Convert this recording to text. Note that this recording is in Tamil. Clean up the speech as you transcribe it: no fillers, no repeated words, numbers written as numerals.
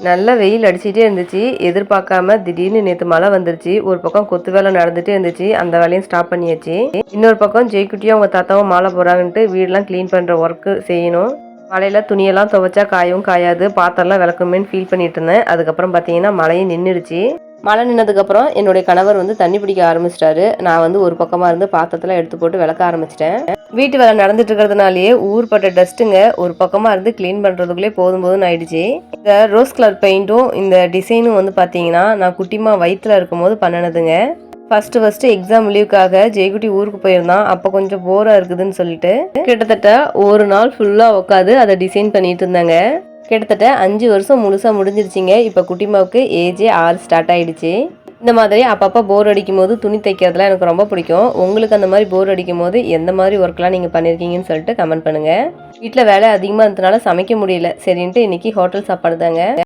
நல்ல வெயில் அடிச்சிட்டே இருந்துச்சு. எதிர்பார்க்காம திடீர்னு நேத்து மழை வந்துருச்சு. ஒரு பக்கம் கொத்து வேலை நடந்துட்டே இருந்துச்சு. அந்த வேலையும் ஸ்டாப் பண்ணியாச்சு. இன்னொரு பக்கம் ஜெய்குட்டியும் அவங்க தாத்தாவும் மாலை போடுறாங்கன்ட்டு வீடெல்லாம் க்ளீன் பண்ற ஒர்க்கு செய்யணும். மழையில துணியெல்லாம் துவைச்சா காயவும் காயாது. பாத்திரம்லாம் விளக்குமேன்னு ஃபீல் பண்ணிட்டு இருந்தேன். அதுக்கப்புறம் பார்த்தீங்கன்னா மழையும் நின்றுடுச்சு. மழை நின்னதுக்கப்புறம் என்னுடைய கணவர் தண்ணி பிடிக்க ஆரம்பிச்சிட்டாரு. நான் ஒரு பக்கமாக இருந்து பாத்திரத்தெல்லாம் எடுத்து போட்டு விளக்க ஆரம்பிச்சிட்டேன். வீட்டு வேலை நடந்துட்டு இருக்கிறதுனாலயே ஊர்பட்ட டஸ்ட்டுங்க ஒரு பக்கமாக இருந்து க்ளீன் பண்ணுறதுக்குள்ளே போதும்னு ஆயிடுச்சு. இந்த ரோஸ் கலர் பெயிண்ட்டும் இந்த டிசைனும் பார்த்தீங்கன்னா நான் குட்டிமா வயிற்றுல இருக்கும்போது பண்ணினதுங்க. ஃபர்ஸ்ட் எக்ஸாம் லீவுக்காக ஜெய்குட்டி ஊருக்கு போயிருந்தான். அப்போ கொஞ்சம் போராக இருக்குதுன்னு சொல்லிட்டு கிட்டத்தட்ட ஒரு நாள் ஃபுல்லாக உட்காந்து அதை டிசைன் பண்ணிட்டு இருந்தாங்க. கிட்டத்தட்ட 5 வருஷம் முழுசாக முடிஞ்சிருச்சிங்க. இப்போ குட்டிமாவுக்கு ஏஜே 6 ஸ்டார்ட் ஆகிடுச்சு. இந்த மாதிரி அப்பப்போ போர் அடிக்கும் போது துணி தைக்கிறதுலாம் எனக்கு ரொம்ப பிடிக்கும். உங்களுக்கு அந்த மாதிரி போர் அடிக்கும் போது எந்த மாதிரி ஒர்க்லாம் நீங்கள் பண்ணியிருக்கீங்கன்னு சொல்லிட்டு கமெண்ட் பண்ணுங்கள். வீட்டில் வேலை அதிகமாக இருந்ததுனால சமைக்க முடியல. சரின்ட்டு இன்றைக்கி ஹோட்டல் சாப்பாடு தாங்க.